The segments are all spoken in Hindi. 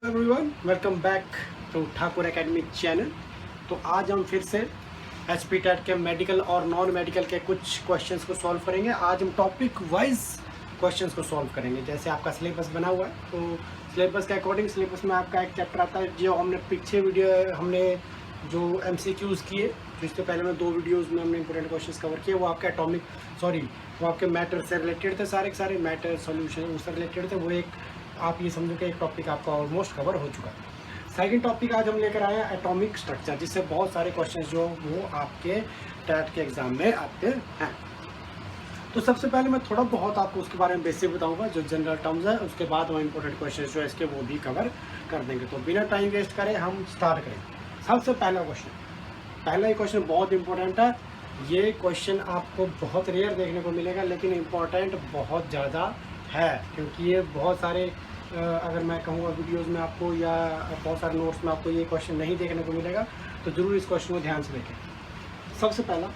Everyone, welcome back to Thakur academy channel. तो आज हम फिर से एचपी टेट के मेडिकल और नॉन मेडिकल के कुछ क्वेश्चंस को सॉल्व करेंगे। आज हम टॉपिक वाइज क्वेश्चंस को सॉल्व करेंगे। जैसे आपका सिलेबस बना हुआ है, तो सिलेबस के अकॉर्डिंग सिलेबस में आपका एक चैप्टर आता है जो हमने पीछे वीडियो हमने जो MCQs किए, तो इससे पहले में 2 वीडियोज़ में हमने इंपॉर्टेंट क्वेश्चंस कवर किए। वो आपके वो आपके मैटर से रिलेटेड थे, सारे के सारे मैटर सॉल्यूशन उससे रिलेटेड थे। वो एक आप ये समझो कि एक टॉपिक आपका ऑलमोस्ट कवर हो चुका है। सेकंड टॉपिक आज हम लेकर आए हैं एटॉमिक स्ट्रक्चर, जिससे बहुत सारे क्वेश्चंस जो वो आपके टेट के एग्जाम में आते हैं। तो सबसे पहले मैं थोड़ा बहुत आपको उसके बारे में बेसिक बताऊंगा, जो जनरल टर्म्स है। उसके बाद हम इंपॉर्टेंट क्वेश्चन जो है इसके वो भी कवर कर देंगे। तो बिना टाइम वेस्ट करें हम स्टार्ट करें। सबसे पहला ही क्वेश्चन बहुत इंपॉर्टेंट है। ये क्वेश्चन आपको बहुत रेयर देखने को मिलेगा, लेकिन इम्पॉर्टेंट बहुत ज़्यादा है, क्योंकि ये बहुत सारे अगर मैं कहूँगा वीडियोस में आपको या बहुत सारे नोट्स में आपको ये क्वेश्चन नहीं देखने को मिलेगा। तो ज़रूर इस क्वेश्चन को ध्यान से देखें। सबसे पहला,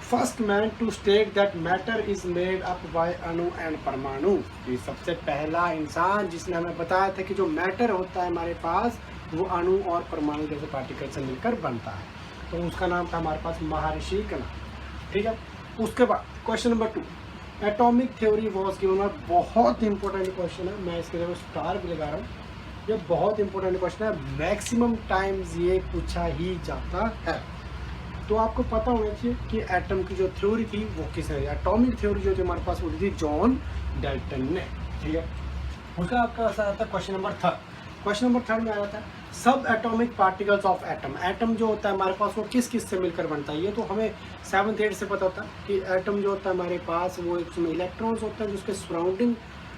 first man to state that matter is made up by अणु एंड परमाणु। ये सबसे पहला इंसान जिसने हमें बताया था कि जो मैटर होता है हमारे पास वो अणु और परमाणु जैसे पार्टिकल से मिलकर बनता है। तो उसका नाम था हमारे पास महर्षि कणा। ठीक है। उसके बाद question number 2, atomic theory was given. बहुत इंपॉर्टेंट क्वेश्चन है, मैं इसके लिए स्टार भी लगा रहा हूँ। ये बहुत इंपॉर्टेंट क्वेश्चन है, मैक्सिमम टाइम्स ये पूछा ही जाता है। तो आपको पता होना चाहिए कि एटम की जो थ्योरी थी वो किसने दी। एटॉमिक थ्योरी जो थी हमारे पास वो थी जॉन डाल्टन ने। ठीक है। उसका आपका आता था क्वेश्चन नंबर 3। क्वेश्चन नंबर 3 में आ जाता है सब atomic particles of atom. Atom जो होता है हमारे पास वो किस किस से मिलकर बनता है। ये तो हमें 7th 8th से पता होता है कि एटम जो होता है हमारे पास वो एक उसमें इलेक्ट्रॉन्स होते हैं जो उसके सराउंडिंग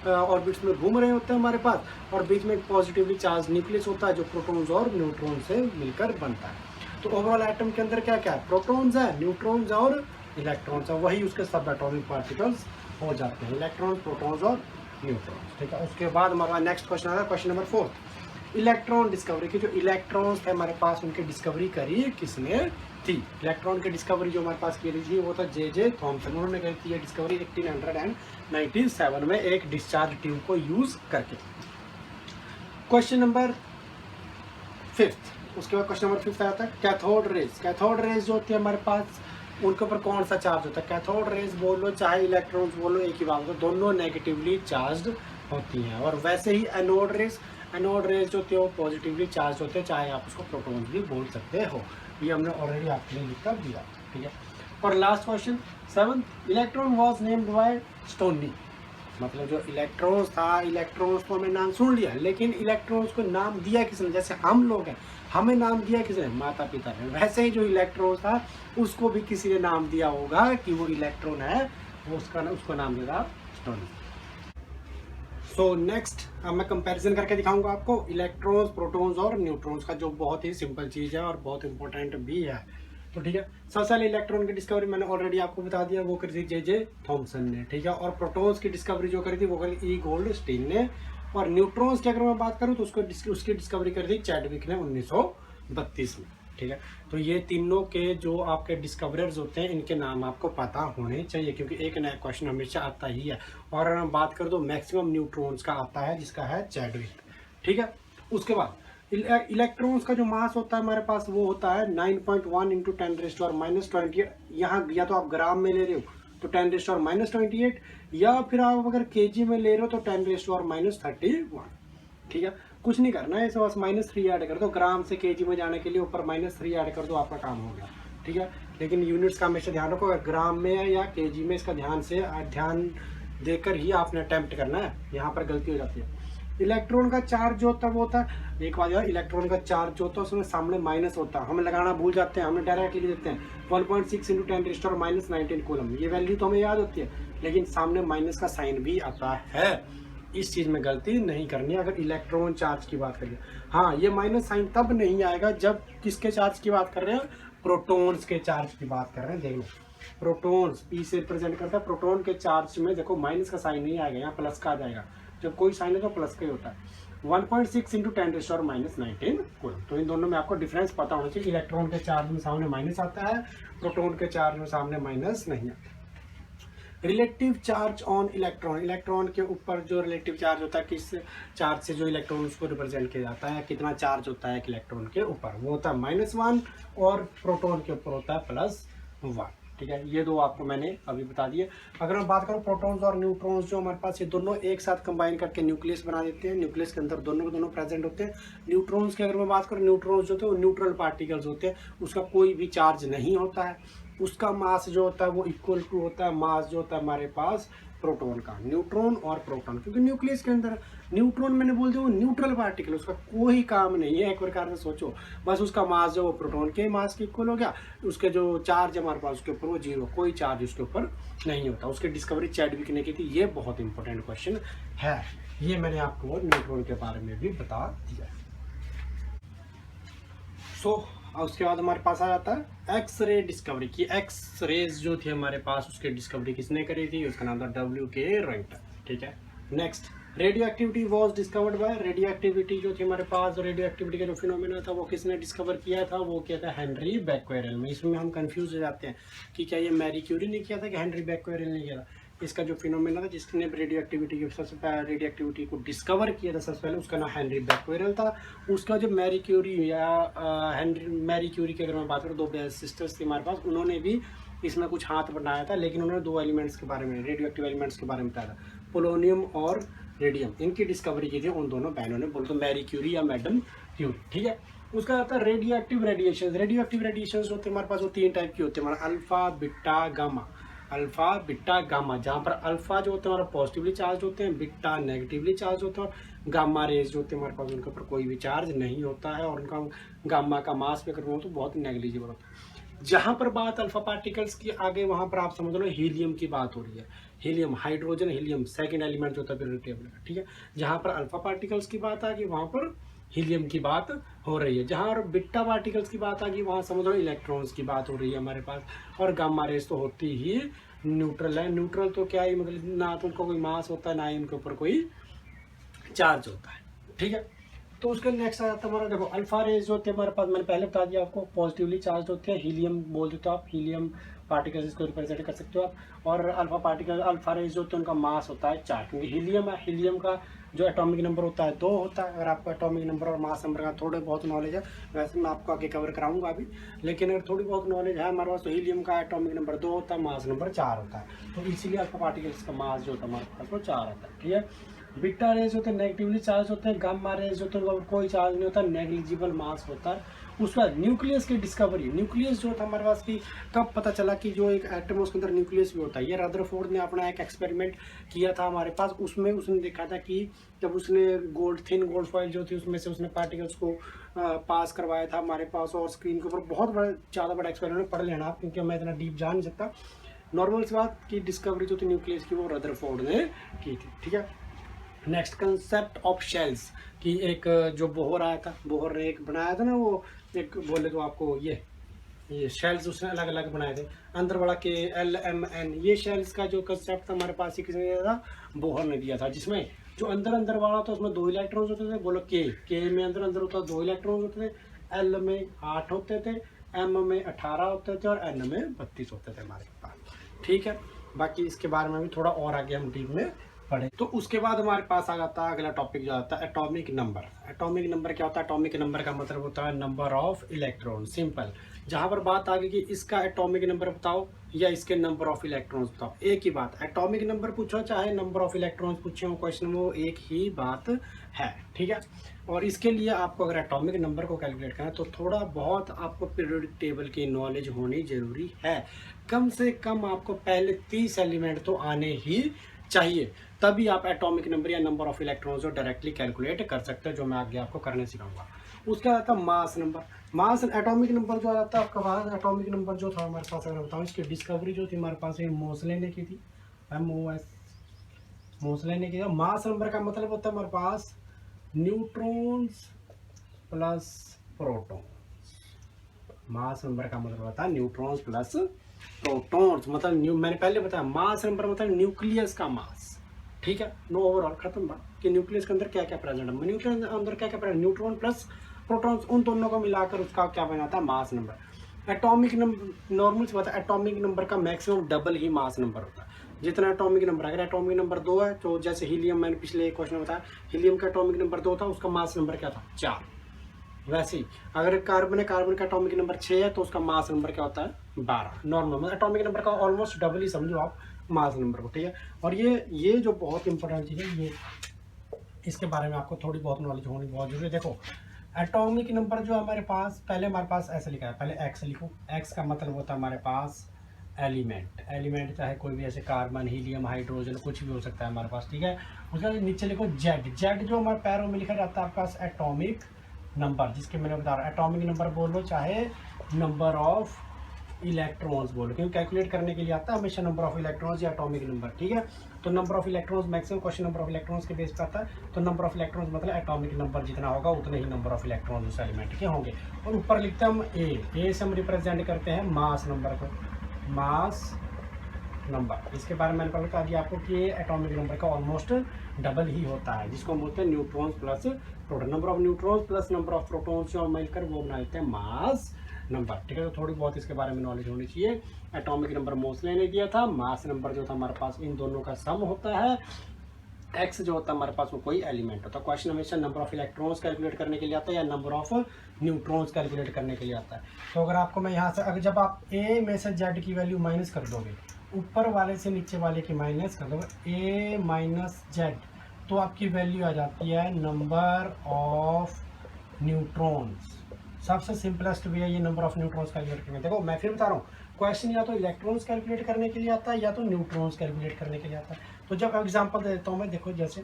ऑर्बिट्स में घूम रहे होते हैं हमारे पास, और बीच में एक पॉजिटिवली चार्ज न्यूक्लियस होता है जो प्रोटॉन्स और न्यूट्रॉन से मिलकर बनता है। तो ओवरऑल एटम के अंदर क्या क्या है, प्रोटॉन्स है, न्यूट्रॉन्स और इलेक्ट्रॉन्स है। वही उसके सब एटॉमिक पार्टिकल्स हो जाते हैं, इलेक्ट्रॉन्स, प्रोटॉन्स और न्यूट्रॉन्स। ठीक है। उसके बाद हमारा नेक्स्ट क्वेश्चन आता है क्वेश्चन नंबर 4, इलेक्ट्रॉन डिस्कवरी की। जो इलेक्ट्रॉन्स थे हमारे पास उनकी डिस्कवरी करी किसने थी। इलेक्ट्रॉन की डिस्कवरी जो हमारे पास की थी वो था J.J. थॉमसन। उन्होंने करी थी ये डिस्कवरी 1897 में एक डिस्चार्ज ट्यूब को यूज करके। क्वेश्चन नंबर 5, उसके बाद क्वेश्चन नंबर 5 आता है कैथोड रेज। कैथोड रेज जो होती है हमारे पास उनके ऊपर कौन सा चार्ज होता है। कैथोड रेज बोलो चाहे इलेक्ट्रॉन्स बोलो एक ही बात होता है, दोनों नेगेटिवली चार्ज होती हैं। और वैसे ही एनोड रेज जो होती है वो पॉजिटिवली चार्ज होते हैं, चाहे आप उसको प्रोटॉन्स भी बोल सकते हो। ये हमने ऑलरेडी आपके लिए लिख कर दिया। ठीक है। और last question 7, electron was named by stony. मतलब जो इलेक्ट्रॉन्स था, इलेक्ट्रॉन्स को हमें नाम सुन लिया, लेकिन इलेक्ट्रॉन्स को नाम दिया किसने। जैसे हम लोग हैं, हमें नाम दिया किसने, माता पिता ने। वैसे ही जो इलेक्ट्रॉन था उसको भी किसी ने नाम दिया होगा कि वो इलेक्ट्रॉन है, वो उसको नाम देगा स्टोनी। सो नेक्स्ट अब मैं कंपैरिजन करके दिखाऊंगा आपको इलेक्ट्रॉन्स, प्रोटॉन्स और न्यूट्रॉन्स का, जो बहुत ही सिंपल चीज़ है और बहुत इंपॉर्टेंट भी है। तो ठीक है, सबसे पहले इलेक्ट्रॉन की डिस्कवरी मैंने ऑलरेडी आपको बता दिया, वो करी थी J.J. थॉमसन ने। ठीक है। और प्रोटॉन्स की डिस्कवरी जो करी थी वो करी E. गोल्डस्टीन ने। और न्यूट्रॉन्स की अगर मैं बात करूँ तो उसकी डिस्कवरी करी थी चैडविक ने 1932 में। ठीक है। तो ये तीनों के जो आपके डिस्कवरर्स होते हैं इनके नाम आपको पता होने चाहिए, क्योंकि एक नया क्वेश्चन हमेशा आता ही है। और अगर हम बात करें तो मैक्सिमम न्यूट्रॉन्स का आता है जिसका है चैडविक। ठीक है। उसके बाद इलेक्ट्रॉन्स का जो मास होता है हमारे पास वो होता है 9.1 × 10⁻⁻28। यहाँ या तो आप ग्राम में ले रहे हो तो 10⁻28, या फिर आप अगर केजी में ले रहे हो तो 10⁻31। ठीक है। कुछ नहीं करना है, इसे बस -3 ऐड कर दो। ग्राम से केजी में जाने के लिए ऊपर -3 ऐड कर दो, आपका काम हो गया। ठीक है। लेकिन यूनिट्स का हमेशा ध्यान रखो, अगर ग्राम में है या केजी में, इसका ध्यान देकर ही आपने अटेम्प्ट करना है, यहाँ पर गलती हो जाती है। इलेक्ट्रॉन का चार्ज जो होता है वो होता है, एक बात यार, इलेक्ट्रॉन का चार्ज जो होता है उसमें सामने माइनस होता है, हमें लगाना भूल जाते हैं, हमें डायरेक्टली देते हैं 1.6 × 10⁻⁻19 कूलम। ये वैल्यू तो हमें याद होती है, लेकिन सामने माइनस का साइन भी आता है। इस चीज़ में गलती नहीं करनी है अगर इलेक्ट्रॉन चार्ज की बात करें। हाँ, ये माइनस साइन तब नहीं आएगा जब किसके चार्ज की बात कर रहे हैं, प्रोटॉन्स के चार्ज की बात कर रहे हैं। देखो प्रोटॉन्स P से रिप्रेजेंट करता है, प्रोटॉन के चार्ज में देखो माइनस का साइन नहीं आएगा, यहाँ प्लस का आ जाएगा। जब कोई साइन है तो प्लस का ही होता है। 1.6 × 10⁻⁻19 कूलम। तो इन दोनों में आपको डिफरेंस पता होना चाहिए। इलेक्ट्रॉन के चार्ज में सामने माइनस आता है, प्रोटॉन के चार्ज में सामने माइनस नहीं आता। Relative charge on electron, electron के ऊपर जो रिलेटिव चार्ज होता है, किस चार्ज से जो इलेक्ट्रॉन उसको रिप्रेजेंट किया जाता है, कितना चार्ज होता है एक इलेक्ट्रॉन के ऊपर, वो होता है -1 और प्रोटॉन के ऊपर होता है +1। ठीक है, ये दो आपको मैंने अभी बता दिए। अगर मैं बात करूँ प्रोटॉन्स और न्यूट्रॉन्स, जो हमारे पास ये दोनों एक साथ कंबाइन करके न्यूक्लियस बना देते हैं, न्यूक्लियस के अंदर दोनों के दोनों प्रेजेंट होते हैं। न्यूट्रॉन्स की अगर मैं बात करूँ, न्यूट्रॉन्स जो होते हैं वो न्यूट्रल पार्टिकल्स होते हैं, उसका कोई भी चार्ज नहीं होता है, उसका मास जो होता है वो इक्वल टू होता है मास जो होता है हमारे पास प्रोटॉन का। न्यूट्रॉन और प्रोटॉन, क्योंकि न्यूक्लियस के अंदर न्यूट्रॉन मैंने बोल दिया वो न्यूट्रल पार्टिकल, उसका कोई काम नहीं है, एक प्रकार से सोचो, बस उसका मास जो वो प्रोटॉन के मास के इक्वल हो गया, उसके जो चार्ज हमारे पास उसके ऊपर वो 0, कोई चार्ज उसके ऊपर नहीं होता। उसकी डिस्कवरी चैडविक ने की थी। ये बहुत इंपॉर्टेंट क्वेश्चन है, ये मैंने आपको न्यूट्रॉन के बारे में भी बता दिया। उसके बाद हमारे पास आ जाता है एक्स रे डिस्कवरी की। एक्स रेज जो थी हमारे पास, उसकी डिस्कवरी किसने करी थी, उसका नाम था W.K. रॉयटन। ठीक है, next radio activity was discovered by, radio activity जो थी हमारे पास, रेडियो एक्टिविटी का जो फिनोमेना था वो किसने डिस्कवर किया था, वो किया था हेनरी बैक्वेरेल में। इसमें हम कंफ्यूज हो जाते हैं कि क्या ये मैरी क्यूरी ने किया था कि हेनरी बैक्वेरेल ने किया था। इसका जो फिनोमेना था जिसने रेडियो एक्टिविटी की सबसे पहले रेडियो एक्टिविटी को डिस्कवर किया था सबसे पहले, उसका नाम हेनरी बैक्वेरेल था। उसका जो मैरी क्यूरी या मैरी क्यूरी की अगर मैं बात करूँ, 2 सिस्टर्स थी हमारे पास, उन्होंने भी इसमें कुछ हाथ बनाया था, लेकिन उन्होंने 2 एलिमेंट्स के बारे में, रेडियो एक्टिव एलिमेंट्स के बारे में बताया था, पोलोनियम और रेडियम, इनकी डिस्कवरी की थी उन दोनों बहनों ने, बोलते मैरी क्यूरी या मैडम क्यूरी। ठीक है, उसका आता है radio active radiation. Radio active radiation होते हैं हमारे पास, वो 3 टाइप की होते हैं हमारा, alpha, beta, gamma. Alpha, beta, gamma, जहाँ पर अल्फा जो होते हैं हमारा पॉजिटिवली चार्ज होते हैं, बीटा नेगेटिवली चार्ज होते हैं, और गामा रेज जो होते हैं हमारे पास उनके ऊपर कोई भी चार्ज नहीं होता है, और उनका गामा का मास भी अगर तो बहुत नेग्लिजिबल होता है। जहाँ पर बात अल्फा पार्टिकल्स की आगे, वहाँ पर आप समझ लो हीलियम की बात हो रही है। Helium, hydrogen helium second element जो होता है पीरियोडिक टेबल का। ठीक है, जहाँ पर अल्फा पार्टिकल्स की बात आ गई वहाँ पर हीलियम की बात हो रही है। जहाँ बीटा पार्टिकल्स की बात आ गई वहाँ समझ लो इलेक्ट्रॉन्स की बात हो रही है हमारे पास। और गामा रेज तो होती ही न्यूट्रल है। न्यूट्रल तो क्या ही मतलब, ना तो उनका कोई मास होता है, ना ही उनके ऊपर कोई चार्ज होता है। ठीक है, तो उसके नेक्स्ट आ जाता है हमारा, देखो अल्फा रेज जो होते हैं हमारे पास, मैंने पहले बता दिया आपको, पॉजिटिवली चार्ज होते हैं, हीलियम बोल देते हो आप, हीलियम पार्टिकल्स इसको रिप्रेजेंट कर सकते हो आप। और अल्फा पार्टिकल, अल्फा रेज जो होते हैं उनका मास होता है 4, क्योंकि हीलियम है, हीलियम का जो एटॉमिक नंबर होता है 2 होता है। अगर आपको एटॉमिक नंबर और मास नंबर का थोड़े बहुत नॉलेज है, वैसे मैं आपको आगे कवर कराऊंगा अभी, लेकिन अगर थोड़ी बहुत नॉलेज है हमारे पास, तो हीलियम का एटॉमिक नंबर 2 होता है, मास नंबर 4 होता है, तो इसीलिए अल्फा पार्टिकल्स का मास जो होता है हमारे पास वो 4 होता है। ठीक है, बीटा रेज होते हैं नेगेटिवली चार्ज होते हैं, गामा रेज होते हैं कोई चार्ज नहीं होता, नेग्लिजिबल मास होता है। उसके बाद न्यूक्लियस की डिस्कवरी, न्यूक्लियस जो था हमारे पास की कब पता चला कि जो एक एटम उसके अंदर न्यूक्लियस भी होता है। ये रदरफोर्ड ने अपना एक एक्सपेरिमेंट किया था हमारे पास, उसमें उसने देखा था कि जब उसने थिन गोल्ड फॉइल जो थी उसमें से उसने पार्टिकल्स को पास करवाया था हमारे पास, और स्क्रीन के ऊपर बहुत ज़्यादा बड़ा एक्सपेरिमेंट, पढ़ लेना आप, क्योंकि मैं इतना डीप जान नहीं सकता। नॉर्मल सी बात की डिस्कवरी जो थी न्यूक्लियस की वो रदरफोर्ड ने की थी। ठीक है, नेक्स्ट कंसेप्ट ऑफ शेल्स की, एक जो बोहर आया था, बोहर ने एक बनाया था ना, वो एक बोले तो आपको ये शेल्स उसने अलग अलग बनाए थे, अंदर वाला के LMN, ये शेल्स का जो कंसेप्ट था हमारे पास ही किसने दिया था, बोहर ने दिया था। जिसमें जो अंदर वाला था उसमें 2 इलेक्ट्रॉन्स होते थे, बोलो के में अंदर होता 2 इलेक्ट्रॉन्स होते थे, L में 8 होते थे, M में 18 होते थे, और N में 32 होते थे हमारे पास। ठीक है, बाकी इसके बारे में भी थोड़ा और आगे हम डीप में पढ़े। तो उसके बाद हमारे पास आ जाता है अगला टॉपिक जो आता है एटॉमिक नंबर। एटॉमिक नंबर क्या होता है, एटॉमिक नंबर का मतलब होता है नंबर ऑफ इलेक्ट्रॉन, सिंपल। जहां पर बात आ गई कि इसका एटॉमिक नंबर बताओ या इसके नंबर ऑफ इलेक्ट्रॉन्स बताओ, एक ही बात, एटॉमिक नंबर पूछो चाहे नंबर ऑफ इलेक्ट्रॉन्स पूछे हो क्वेश्चन में, वो एक ही बात है। ठीक है, और इसके लिए आपको अगर एटॉमिक नंबर को कैलकुलेट करना है तो थोड़ा बहुत आपको पीरियोडिक टेबल की नॉलेज होनी जरूरी है। कम से कम आपको पहले 30 एलिमेंट तो आने ही चाहिए, तभी आप एटॉमिक नंबर या नंबर ऑफ इलेक्ट्रॉन्स को डायरेक्टली कैलकुलेट कर सकते हैं, जो मैं आगे आपको करने सिखाऊंगा। उसके बाद आता है mass number. Mass atomic number जो आता है आपका पास, एटॉमिक नंबर जो था हमारे पास, अगर बताऊँ इसकी डिस्कवरी जो थी हमारे पास मोसले ने की थी, मोसले ने की थी। मास नंबर का मतलब होता है हमारे पास neutrons plus protons. Mass number का मतलब होता है न्यूट्रॉन्स प्लस प्रोटॉन्स, मतलब मैंने पहले बताया मास नंबर मतलब न्यूक्लियस का मास। ठीक है, नो ओवरऑल खत्म बात कि न्यूक्लियस के अंदर क्या क्या प्रेजेंट है, न्यूक्लियस के अंदर क्या क्या प्रेजेंट, न्यूट्रॉन प्लस प्रोटॉन्स, उन दोनों को मिलाकर उसका क्या बनाता है, mass number. Atomic number, normal से बात है, एटॉमिक नंबर का मैक्सिमम डबल ही मास नंबर होता है। जितना एटॉमिक नंबर, अगर एटॉमिक नंबर 2 है तो जैसे हीलियम, मैंने पिछले क्वेश्चन में बताया हीलियम का एटॉमिक नंबर 2 था, उसका मास नंबर क्या था 4। वैसे ही अगर कार्बन है, कार्बन का एटॉमिक नंबर 6 है तो उसका मास नंबर क्या होता है 12। नॉर्मल मतलब एटॉमिक नंबर का ऑलमोस्ट डबल ही समझो आप मास नंबर को, ठीक है। और ये जो बहुत इंपॉर्टेंट चीज़ है, ये इसके बारे में आपको थोड़ी बहुत नॉलेज होनी बहुत जरूरी है। देखो एटॉमिक नंबर जो हमारे पास, पहले हमारे पास ऐसे लिखा है, पहले एक्स लिखो, एक्स का मतलब होता है हमारे पास एलिमेंट, एलिमेंट चाहे कोई भी ऐसे कार्बन, हीलियम, हाइड्रोजन कुछ भी हो सकता है हमारे पास, ठीक है। उसका नीचे लिखो जेड, जेड जो हमारे पैरों में लिखा जाता है आपके पास एटॉमिक नंबर, जिसके मैंने बता रहा एटॉमिक नंबर बोल लो चाहे नंबर ऑफ इलेक्ट्रॉन्स बोलो, क्योंकि कैलकुलेट करने के लिए आता है हमेशा नंबर ऑफ इलेक्ट्रॉन्स या एटॉमिक नंबर, ठीक है। तो number of electrons maximum question number of electrons के बेस पर आता है, तो नंबर ऑफ इलेक्ट्रॉन्स मतलब एटॉमिक नंबर जितना होगा उतने ही नंबर ऑफ इलेक्ट्रॉन्स उस एलिमेंट के होंगे। और ऊपर लिखते हैं हम ए से हम रिप्रेजेंट करते हैं मास नंबर को, मास नंबर। इसके बारे में मैंने बता दिया आपको कि एटॉमिक नंबर का ऑलमोस्ट डबल ही होता है, जिसको हम बोलते हैं neutrons plus proton, number of neutrons plus number of protons जो मिलकर वो बनाते हैं मास नंबर, ठीक है। तो थोड़ी बहुत इसके बारे में नॉलेज होनी चाहिए। एटॉमिक नंबर मोस्टली ने दिया था, मास नंबर जो था हमारे पास इन दोनों का सम होता है, एक्स जो होता है हमारे पास वो कोई एलिमेंट होता है। क्वेश्चन हमेशा नंबर ऑफ इलेक्ट्रॉन्स कैलकुलेट करने के लिए आता है या नंबर ऑफ न्यूट्रॉन्स कैलकुलेट करने के लिए आता है। तो अगर आपको मैं यहाँ से, अगर जब आप ए में से जेड की वैल्यू माइनस कर दोगे, ऊपर वाले से नीचे वाले की माइनस कर दोगे, ए माइनस जेड, तो आपकी वैल्यू आ जाती है नंबर ऑफ न्यूट्रॉन्स। सबसे सिंपलेस्ट वे है ये नंबर ऑफ न्यूट्रॉन्स कैलकुलेट करने। देखो मैं फिर बता रहा हूँ, क्वेश्चन या तो इलेक्ट्रॉन्स कैलकुलेट करने के लिए आता है या तो न्यूट्रॉन्स कैलकुलेट करने के लिए आता है। तो जब एग्जांपल दे देता हूँ मैं, देखो जैसे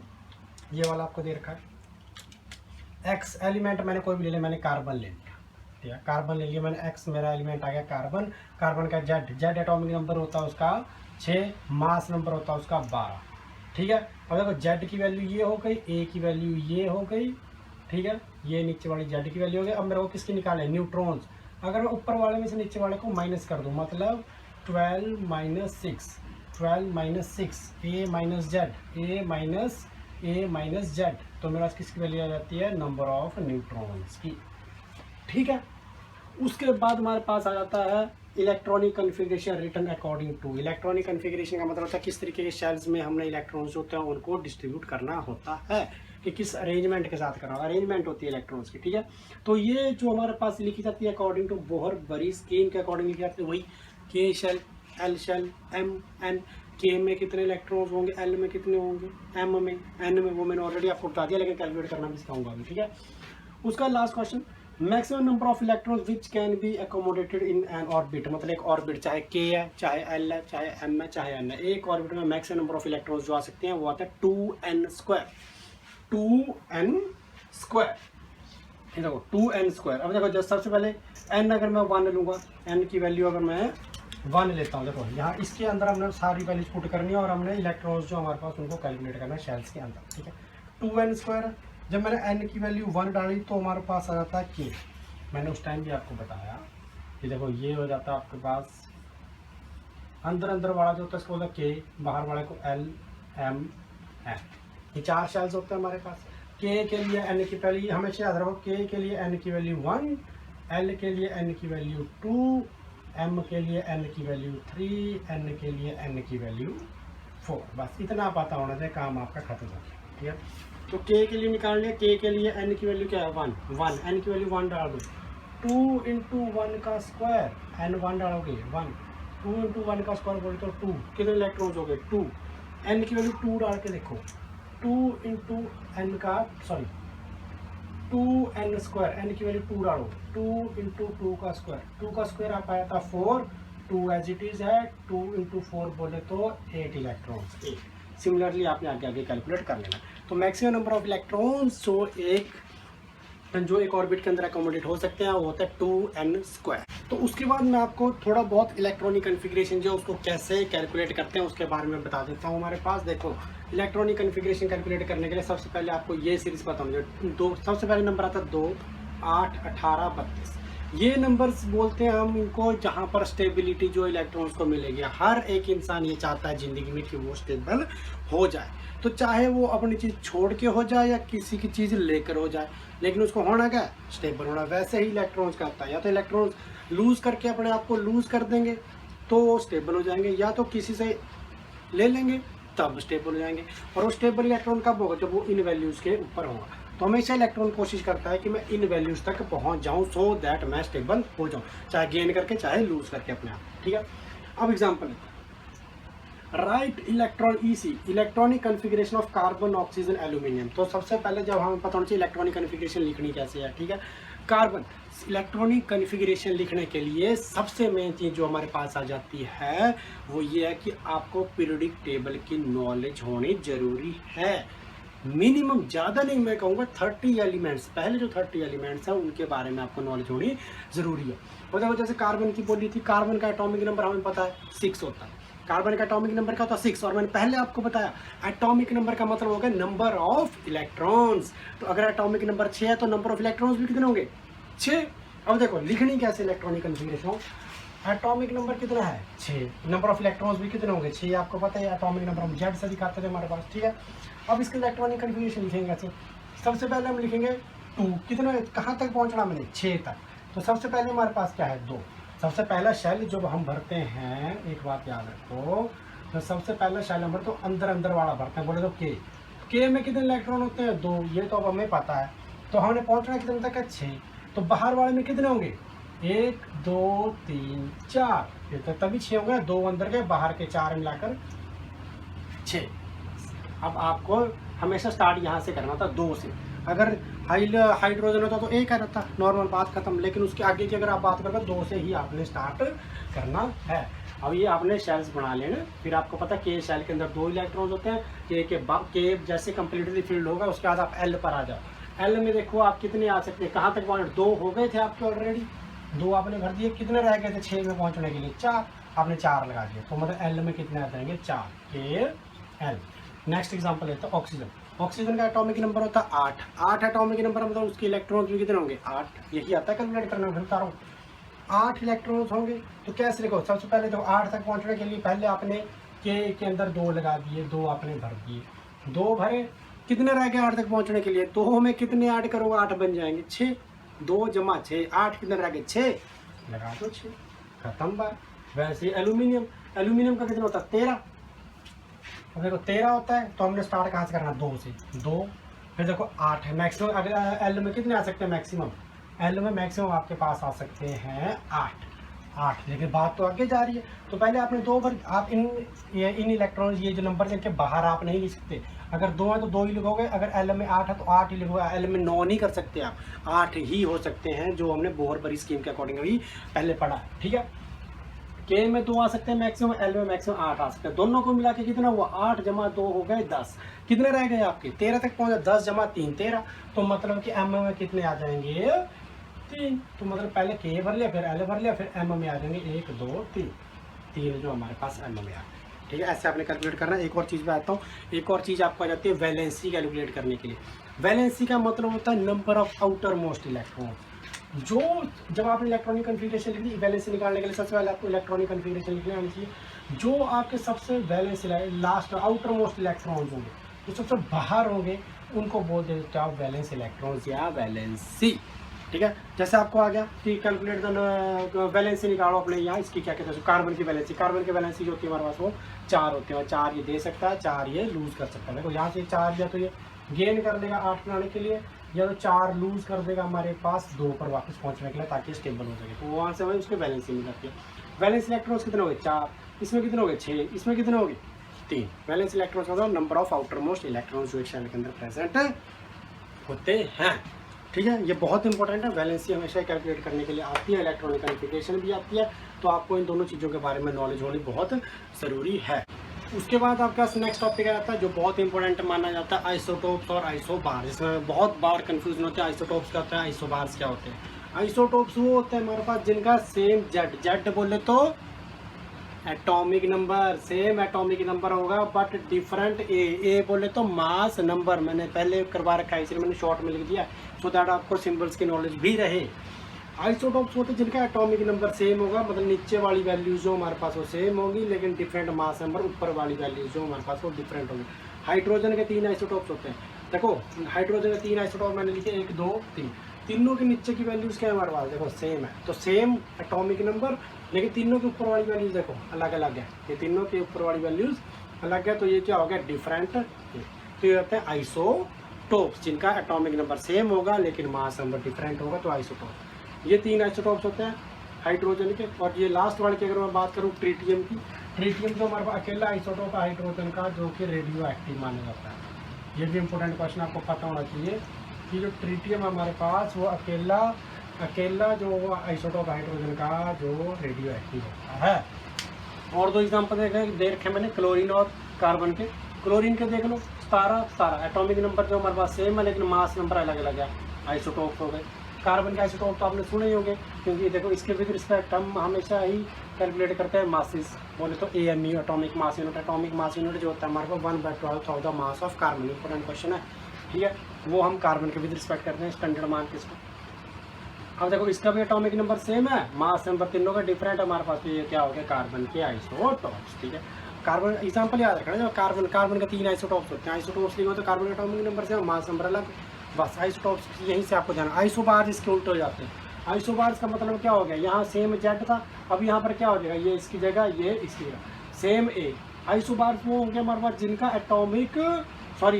ये वाला आपको दे रखा है एक्स एलिमेंट, मैंने कोई भी ले लिया, मैंने कार्बन ले लिया, ठीक है, कार्बन ले लिया मैंने, एक्स मेरा एलिमेंट आ गया कार्बन, कार्बन का जेड, जेड एटॉमिक नंबर होता है उसका 6, मास नंबर होता है उसका 12, ठीक है। अब देखो जेड की वैल्यू ये हो गई, ए की वैल्यू ये हो गई, ठीक है, ये नीचे वाली जेड की वैल्यू हो गई। अब मेरे को किसकी निकाले न्यूट्रॉन्स, अगर मैं ऊपर वाले में से नीचे वाले को माइनस कर दूँ, मतलब 12 माइनस 6, 12 माइनस 6, ए माइनस जेड, ए माइनस जेड, तो मेरे पास किसकी वैल्यू आ जाती है नंबर ऑफ न्यूट्रॉन्स की, ठीक है। उसके बाद हमारे पास आ जाता है electronic configuration written according to. Electronic configuration का मतलब होता है किस तरीके के शेल्स में हमने इलेक्ट्रॉन्स होते हैं उनको डिस्ट्रीब्यूट करना होता है, कि किस अरेंजमेंट के साथ करना, अरेंजमेंट होती है इलेक्ट्रॉन्स की, ठीक है। तो ये जो हमारे पास लिखी जाती है according to Bohr Bury scheme के अकॉर्डिंग लिखी जाती है, वही K shell, L shell, M N, के में कितने इलेक्ट्रॉन्स होंगे, एल में कितने होंगे, एम में, एन में, वो मैंने ऑलरेडी आपको बता दिया, लेकिन कैलकुलेट करना भी सिखाऊंगा अभी, ठीक है। उसका last question, maximum number of electrons which can be accommodated in an orbit, मतलब एक ऑर्बिट चाहे के है, चाहे एल है, चाहे एम है, चाहे एन है, एक ऑर्बिट में मैक्सिमम नंबर ऑफ इलेक्ट्रॉन्स जो आ सकते हैं वो आता है 2n स्क्वायर, 2n स्क्वायर, देखो 2n स्क्वायर। अब देखो जब सबसे पहले n अगर मैं 1 लूँगा, n की वैल्यू अगर मैं 1 लेता हूँ, देखो यहाँ इसके अंदर हमने सारी वैल्यूज पुट करनी है और हमने इलेक्ट्रॉन्स जो हमारे पास उनको कैलकुलेट करना है शेल्स के अंदर, ठीक है। 2n स्क्वायर, जब मैंने n की वैल्यू 1 डाली तो हमारे पास आ जाता है k, मैंने उस टाइम भी आपको बताया कि देखो ये हो जाता है आपके पास अंदर अंदर वाला जो होता है इसको बोलता है k, बाहर वाले को l m n, ये 4 शेल्स होते हैं हमारे पास। k के लिए n की पहली हमेशा याद रखो, k के लिए n की वैल्यू 1, l के लिए n की वैल्यू 2, m के लिए n की वैल्यू 3, n के लिए n की वैल्यू 4, बस इतना पता होना चाहिए, काम आपका खत्म हो गया, ठीक है। तो k के लिए निकाल लिया, k के लिए n की वैल्यू क्या है 1, 1, n की वैल्यू 1 डाल दो, 2 इंटू 1 का स्क्वायर, n 1 डालोगे 1, 2 इंटू 1 का स्क्वायर बोले तो 2, कितने इलेक्ट्रॉन्स हो गए 2, n की वैल्यू 2 डाल के देखो, 2 इंटू n का सॉरी 2n स्क्वायर, n की वैल्यू 2 डालो, 2 इंटू 2 का स्क्वायर, 2 का स्क्वायर आप आया था 4, 2 एज इट इज है, 2 इंटू 4 बोले तो 8 इलेक्ट्रॉन्स, 8। सिमिलरली आपने आगे आगे कैलकुलेट कर लेना। तो मैक्सिमम नंबर ऑफ इलेक्ट्रॉन्स जो एक ऑर्बिट के अंदर अकोमोडेट हो सकते हैं वो होता है 2n स्क्वायर। तो उसके बाद मैं आपको थोड़ा बहुत इलेक्ट्रॉनिक कन्फिग्रेशन जो उसको कैसे कैलकुलेट करते हैं उसके बारे में बता देता हूँ। हमारे पास देखो इलेक्ट्रॉनिक कन्फिग्रेशन कैलकुलेट करने के लिए सबसे पहले आपको ये सीरीज पता होनी चाहिए। दो सबसे पहले नंबर आता है 2, 8, 18, 32। ये नंबर्स बोलते हैं हम इनको जहाँ पर स्टेबिलिटी जो इलेक्ट्रॉन्स को मिलेगी। हर एक इंसान ये चाहता है ज़िंदगी में कि वो स्टेबल हो जाए, तो चाहे वो अपनी चीज़ छोड़ के हो जाए या किसी की चीज़ लेकर हो जाए, लेकिन उसको होना क्या है, स्टेबल होना। वैसे ही इलेक्ट्रॉन्स का होता है, या तो इलेक्ट्रॉन्स लूज़ करके अपने आप को लूज़ कर देंगे तो वो स्टेबल हो जाएंगे, या तो किसी से ले लेंगे तब स्टेबल हो जाएंगे। और वो स्टेबल इलेक्ट्रॉन कब होगा, जब वो इन वैल्यूज़ के ऊपर होगा। तो हमेशा इलेक्ट्रॉन कोशिश करता है कि मैं इन वैल्यूज़ तक पहुंच जाऊं सो दैट मैं स्टेबल हो जाऊं, चाहे गेन करके चाहे लूज करके अपने आप। ठीक है, अब एग्जाम्पल है, right electron EC electronic configuration of carbon oxygen aluminium. तो सबसे पहले जब हमें पता होना चाहिए इलेक्ट्रॉनिक कन्फिग्रेशन लिखनी कैसे है। ठीक है, कार्बन इलेक्ट्रॉनिक कन्फिग्रेशन लिखने के लिए सबसे मेन चीज़ जो हमारे पास आ जाती है वो ये है कि आपको पीरियोडिक टेबल की नॉलेज होनी जरूरी है। मिनिमम, ज़्यादा नहीं मैं कहूँगा 30 एलिमेंट्स, पहले जो 30 एलिमेंट्स हैं उनके बारे में आपको नॉलेज होनी ज़रूरी है। और देखो जैसे कार्बन की बोली थी, कार्बन का एटॉमिक नंबर हमें पता है 6 होता है। कार्बन का एटॉमिक नंबर क्या होता है 6, और मैंने पहले आपको बताया एटॉमिक नंबर का मतलब होगा नंबर ऑफ इलेक्ट्रॉन्स। तो अगर एटॉमिक नंबर 6 है तो नंबर ऑफ इलेक्ट्रॉन्स भी कितने होंगे 6। अब देखो लिखनी कैसे इलेक्ट्रॉनिक कन्फिग्रेशन, एटॉमिक नंबर कितना है 6, नंबर ऑफ इलेक्ट्रॉन्स भी कितने होंगे 6, आपको पता है एटॉमिक नंबर हम जेड से दिखाते थे हमारे पास। ठीक है, अब इसके इलेक्ट्रॉनिक कन्फिग्रेशन लिखेंगे कैसे, सबसे पहले हम लिखेंगे 2, कितना कहाँ तक पहुँचना मैंने 6 तक। तो सबसे पहले हमारे पास क्या है 2, सबसे पहला शेल जब हम भरते हैं, एक बात याद रखो, तो सबसे पहला शेल हम भरते तो अंदर वाला भरते हैं, बोले तो के में कितने इलेक्ट्रॉन होते हैं 2, ये तो अब हमें पता है। तो हमने पहुंचना कितने तक है 6, तो बाहर वाले में कितने होंगे 1 2 3 4, ये तो तभी 6 होंगे, 2 अंदर के बाहर के 4 मिलाकर 6। अब आपको हमेशा स्टार्ट यहाँ से करना था 2 से, अगर हाइड्रोजन होता तो 1 आ रहता, नॉर्मल बात खत्म। लेकिन उसके आगे की अगर आप बात करोगे 2 से ही आपने स्टार्ट करना है। अब ये आपने शेल्स बना लेना, फिर आपको पता के शेल के अंदर 2 इलेक्ट्रॉन्स होते हैं, के जैसे कम्प्लीटली फिल्ड होगा उसके बाद आप एल पर आ जाओ। एल में देखो आप कितने आ सकते हैं, कहाँ तक पहुँचे, 2 हो गए थे आपके ऑलरेडी, 2 आपने भर दिए, कितने रह गए थे 6 में पहुँचने के लिए 4, आपने 4 लगा दिए, तो मतलब एल में कितने आ जाएंगे 4, के एल। नेक्स्ट एग्जाम्पल है तो ऑक्सीजन, ऑक्सीजन का एटॉमिक नंबर होता है 8, 8 एटॉमिक नंबर मतलब उसके इलेक्ट्रॉन्स भी कितने होंगे 8, यही आता है कैलकुलेट करना, मैं बता रहा हूँ 8 इलेक्ट्रॉन्स होंगे। तो कैसे लिखो, सबसे पहले तो 8 तक पहुँचने के लिए पहले आपने के अंदर 2 लगा दिए, 2 आपने भर दिए, 2 भरे, कितने रह गए 8 तक पहुँचने के लिए, 2 में कितने ऐड करोगे 8 बन जाएंगे 6, 2 जमा 6 8 कितने रह गए 6, लगा दो 6, खत्म बात। वैसे एल्यूमिनियम, एल्यूमिनियम का कितना होता है 13, अब देखो 13 होता है, तो हमने स्टार्ट कहाँ से करना 2 से, 2 फिर देखो 8 है मैक्सिमम। अगर एल में कितने आ सकते हैं मैक्सिमम, एल में मैक्सिमम आपके पास आ सकते हैं 8, लेकिन बात तो आगे जा रही है। तो पहले आपने 2 बार, आप इन इलेक्ट्रॉन ये जो नंबर जिनके बाहर आप नहीं लिख सकते, अगर 2 है तो 2 ही लिखोगे, अगर एल में 8 है तो 8 ही लिखोगे, एल में 9 नहीं कर सकते आप, 8 ही हो सकते हैं, जो हमने बोहर बरी स्कीम के अकॉर्डिंग अभी पहले पढ़ा। ठीक है, के में 2 आ सकते हैं मैक्सिमम, एल में मैक्सिमम 8 आ सकते हैं, दोनों को मिला के कितना हुआ 8 जमा 2 हो गए 10, कितने रह गए आपके 13 तक पहुंचे, 10 जमा 3 13, तो मतलब कि एम में कितने आ जाएंगे 3, तो मतलब पहले के भर लिया फिर एल भर लिया फिर एम में आ जाएंगे 1 2 3 जो हमारे पास एम में आ। ठीक है, ऐसे आपने कैलकुलेट करना है। एक और चीज़ मैं आता हूँ, एक और चीज़ आपको आ जाती है वैलेंसी कैलकुलेट करने के लिए। वैलेंसी का मतलब होता है number of outer most electron. जो जब आपने इलेक्ट्रॉनिक कन्फिग्रेशन लिख ली, वैलेंसी निकालने के लिए सबसे पहले आपको इलेक्ट्रॉनिक कन्फिग्रेशन लिखना आनी चाहिए। जो आपके सबसे valency last outer most electrons होंगे, जो सबसे बाहर होंगे, उनको बोल देते हैं आप वैलेंस इलेक्ट्रॉन्स या वैलेंसी। ठीक है, जैसे आपको आ गया कि कैलकुलेट द वैलेंसी निकालो अपने यहाँ, इसकी क्या कहते हैं कार्बन की वैलेंसी। कार्बन की वैलेंसी जो होती है हमारे पास वो 4 होते हैं, 4 ये दे सकता है, 4 ये लूज कर सकता है। देखो यहाँ से 4 या तो ये गेन कर लेगा 8 बनाने के लिए, या तो 4 लूज कर देगा हमारे पास 2 पर वापस पहुंचने के लिए, ताकि स्टेबल हो सके। तो वहाँ से वही उसकी वैलेंसी मिल जाती है। वैलेंस इलेक्ट्रॉन्स कितने हो गए 4, इसमें कितने हो गए 6, इसमें कितने हो गए 3। वैलेंस इलेक्ट्रॉन्स का मतलब number of outer most electrons जो एक शेल के अंदर प्रेजेंट होते हैं। ठीक है, ये बहुत इंपॉर्टेंट है। वैलेंसी हमेशा कैलकुलेट करने के लिए आती है, इलेक्ट्रॉनिक कन्फिग्रेशन भी आती है, तो आपको इन दोनों चीज़ों के बारे में नॉलेज होनी बहुत ज़रूरी है। उसके बाद आपका नेक्स्ट टॉपिक आता है जो बहुत इंपॉर्टेंट माना जाता है, आइसोटोप्स और आइसोबार्स। इसमें बहुत बार कंफ्यूजन होता है, आइसोटोप्स क्या होता है, आइसोबार्स क्या होते हैं। आइसोटोप्स वो होते हैं हमारे पास जिनका सेम जेड बोले तो atomic number, same atomic number होगा बट डिफरेंट ए बोले तो मास नंबर। मैंने पहले करवा रखा है, इसलिए मैंने शॉर्ट में लिख दिया सो दैट आपको सिंबल्स की नॉलेज भी रहे। आइसोटोप्स होते हैं जिनका एटॉमिक नंबर सेम होगा, मतलब नीचे वाली वैल्यूज जो हमारे पास वो सेम होगी, लेकिन डिफरेंट मास नंबर, ऊपर वाली वैल्यूज जो हमारे पास वो डिफरेंट होगी। हाइड्रोजन के 3 आइसोटोप्स होते हैं। देखो हाइड्रोजन के 3 आइसोटोप मैंने लिखे 1 2 3, तीनों के नीचे की वैल्यूज क्या है हमारे पास, देखो सेम है, तो सेम एटॉमिक नंबर, लेकिन तीनों के ऊपर वाली वैल्यूज देखो अलग अलग है। ये तीनों के ऊपर वाली वैल्यूज अलग है, तो ये क्या हो गया डिफरेंट। तो ये होते हैं आइसोटोप्स, जिनका एटॉमिक नंबर सेम होगा लेकिन मास नंबर डिफरेंट होगा, तो आइसोटोप। ये 3 आइसोटोप्स होते हैं हाइड्रोजन के। और ये लास्ट वाले की अगर मैं बात करूँ ट्रिटियम की, ट्रिटियम तो हमारे पास अकेला आइसोटोप है हाइड्रोजन का जो कि रेडियो एक्टिव माना जाता है। ये भी इंपॉर्टेंट क्वेश्चन आपको पता होना चाहिए कि जो ट्रिटियम है हमारे पास वो अकेला जो आइसोटोप हाइड्रोजन का जो रेडियो एक्टिव होता है। और 2 एग्जाम्पल दे रखे मैंने क्लोरीन और कार्बन के। क्लोरीन के देख लो 17 एटॉमिक नंबर जो हमारे पास सेम है लेकिन मास नंबर अलग अलग है, आइसोटोप हो गए। कार्बन के आइसोटोप तो आपने सुने ही होंगे, क्योंकि देखो इसके विद रिस्पेक्ट हम हमेशा ही कैलकुलेट करते हैं मासेस। बोले तो AMU atomic mass unit, atomic mass unit जो होता है हमारे पास 1/12 of the mass of carbon. Important question है, ठीक है। वो हम कार्बन के विद रिस्पेक्ट करते हैं, स्टैंडर्ड मान के इसको। अब देखो इसका भी एटॉमिक नंबर सेम है, मास नंबर तीनों का डिफरेंट है हमारे पास, तो ये क्या हो गया कार्बन के आइसोटॉप्स, ठीक है। कार्बन एग्जांपल याद रखना, जब कार्बन का 3 आइसोटॉप्स होते हैं, आइसोटॉप्स लिखो तो कार्बन का एटॉमिक नंबर से मास नंबर अलग, बस आइसोटॉप्स यहीं से आपको ध्यान। आइसोबार्स इसके उल्टे हो जाते हैं। आइसोबार्स का मतलब क्या हो गया, यहाँ सेम जेड था, अब यहाँ पर क्या हो जाएगा, ये इसकी जगह ये इसकी जगह सेम ए। आइसोबार्स वो होंगे हमारे पास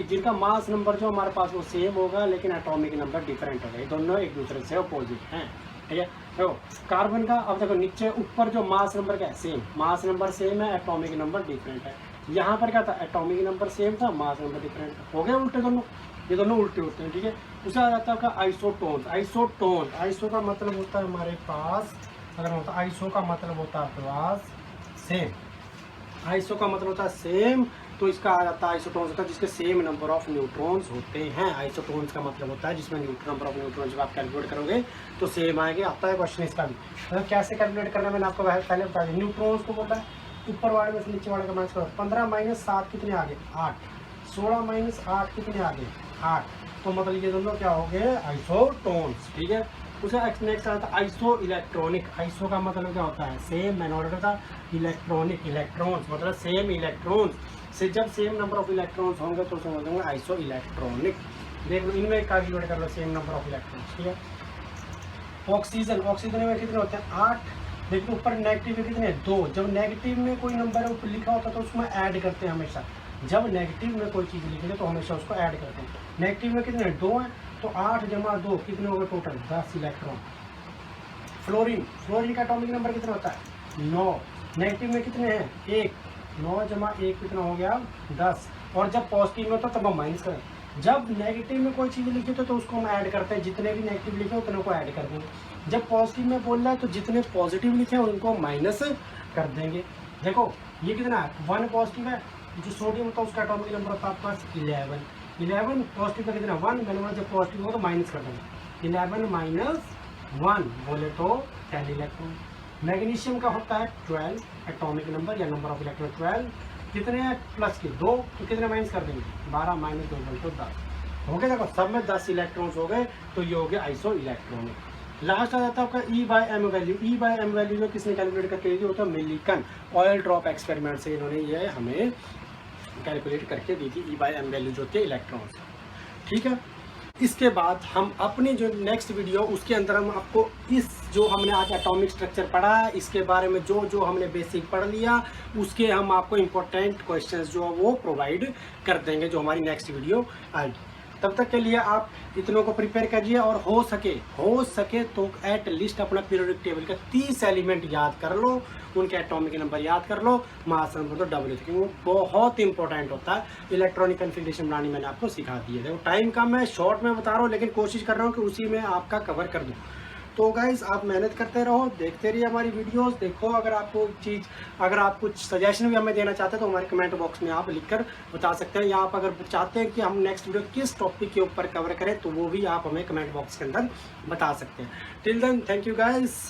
जिनका मास नंबर जो हमारे पास वो सेम होगा लेकिन एटॉमिक नंबर डिफरेंट होगा, ये दोनों एक दूसरे से अपोजिट हैं, ठीक है। देखो कार्बन का, अब देखो नीचे ऊपर जो मास नंबर क्या है सेम, मास नंबर सेम है, एटॉमिक नंबर डिफरेंट है। यहाँ पर क्या था, एटॉमिक नंबर सेम था, मास नंबर डिफरेंट था, हो गए उल्टे दोनों, ये दोनों उल्टे होते हैं, ठीक है। उसे आ जाता है आपका आइसोटोन। आइसो का मतलब होता है हमारे पास, अगर होता आइसो का मतलब होता है आपके पास सेम, आइसो का मतलब होता है सेम, तो इसका आ जाता है आइसोटोन्स होता है जिसके सेम नंबर ऑफ न्यूट्रॉन्स होते हैं। आइसोटोन्स का मतलब होता है जिसमें नंबर ऑफ न्यूट्रॉन्स जब आप कैलकुलेट करोगे तो सेम आएंगे। आता है क्वेश्चन इसका भी, मतलब कैसे कैलकुलेट करना मैंने आपको पहले बता दिया। न्यूट्रॉन्स को बोला है ऊपर वाले में से नीचे वाले का माइनस करो, 15 - 7 कितने आगे 8, 16 - 8 कितने आगे 8, तो मतलब ये दोनों क्या हो गए आइसोटोन्स, ठीक है। उसे नेक्स्ट आता है आइसो इलेक्ट्रॉनिक। आइसो का मतलब क्या होता है सेम, मैंने ऑर्डर था इलेक्ट्रॉनिक, इलेक्ट्रॉन्स मतलब सेम इलेक्ट्रॉन्स से, जब सेम नंबर ऑफ इलेक्ट्रॉन्स होंगे तो समझ लेंगे आइसो इलेक्ट्रॉनिक। देख लो इनमें कैलकुलेट कर लो सेम नंबर ऑफ इलेक्ट्रॉन्स, ठीक है। ऑक्सीजन में कितने होते हैं 8, लेकिन ऊपर नेगेटिव में कितने 2। जब नेगेटिव में कोई नंबर ऊपर लिखा होता है तो उसमें ऐड करते हैं हमेशा, जब नेगेटिव में कोई चीज़ लिखी है तो हमेशा उसको ऐड करते हैं। नेगेटिव में कितने 2 हैं, तो 8 + 2 कितने हो गए टोटल 10 इलेक्ट्रॉन। फ्लोरीन का एटॉमिक नंबर कितना होता है 9, नेगेटिव में कितने हैं 1, 9 + 1 कितना हो गया 10। और जब पॉजिटिव में होता है तब हम माइनस करें, जब नेगेटिव में कोई चीज़ लिखी तो उसको हम ऐड करते हैं, जितने भी नेगेटिव लिखे उतने को ऐड कर देंगे। जब पॉजिटिव में बोल रहा है तो जितने पॉजिटिव लिखे हैं उनको माइनस कर देंगे। देखो ये कितना है 1 पॉजिटिव है, जो सोडियम होता है उसका एटॉमिक नंबर होता है आपके पास 11 पॉजिटिव का कितना 1, मैंने बोला जब पॉजिटिव हो तो माइनस कर देंगे, 11 - 1 बोले तो 10 इलेक्ट्रॉन। मैग्नीशियम का होता है 12 एटॉमिक नंबर या नंबर ऑफ इलेक्ट्रॉन 12, कितने हैं प्लस के 2, तो कितने माइनस कर देंगे 12 - 2 बोले तो 10 हो गए। देखो सब में 10 इलेक्ट्रॉन्स हो गए, तो ये हो गया आइसो इलेक्ट्रॉनिक। लास्ट आ जाता है आपका E/m वैल्यू। E/m वैल्यू जो किसने कैलकुलेट करके दी थी वो था मिलिकन, ऑयल ड्रॉप एक्सपेरिमेंट से इन्होंने ये हमें कैलकुलेट करके दी थी E/m वैल्यू जो थे इलेक्ट्रॉन्स, ठीक है। इसके बाद हम अपनी जो नेक्स्ट वीडियो उसके अंदर हम आपको इस जो हमने आज एटॉमिक स्ट्रक्चर पढ़ा है इसके बारे में जो हमने बेसिक पढ़ लिया उसके हम आपको इम्पोर्टेंट क्वेश्चंस जो वो प्रोवाइड कर देंगे जो हमारी नेक्स्ट वीडियो आएगी। तब तक के लिए आप इतनों को प्रिपेयर करिए और हो सके तो एट लीस्ट अपना पीरियोडिक टेबल का 30 एलिमेंट याद कर लो, उनके एटॉमिक नंबर याद कर लो, मास नंबर तो डबल, क्योंकि वो बहुत इंपॉर्टेंट होता है। इलेक्ट्रॉनिक कन्फिग्रेशन बनानी मैंने आपको सिखा दी है। देखो टाइम कम है, शॉर्ट में बता रहा हूँ, लेकिन कोशिश कर रहा हूँ कि उसी में आपका कवर कर दूँ। तो गाइस आप मेहनत करते रहो, देखते रहिए हमारी वीडियोस। देखो अगर आप कुछ सजेशन भी हमें देना चाहते हैं तो हमारे कमेंट बॉक्स में आप लिखकर बता सकते हैं, या आप अगर चाहते हैं कि हम नेक्स्ट वीडियो किस टॉपिक के ऊपर कवर करें तो वो भी आप हमें कमेंट बॉक्स के अंदर बता सकते हैं। Till then thank you guys.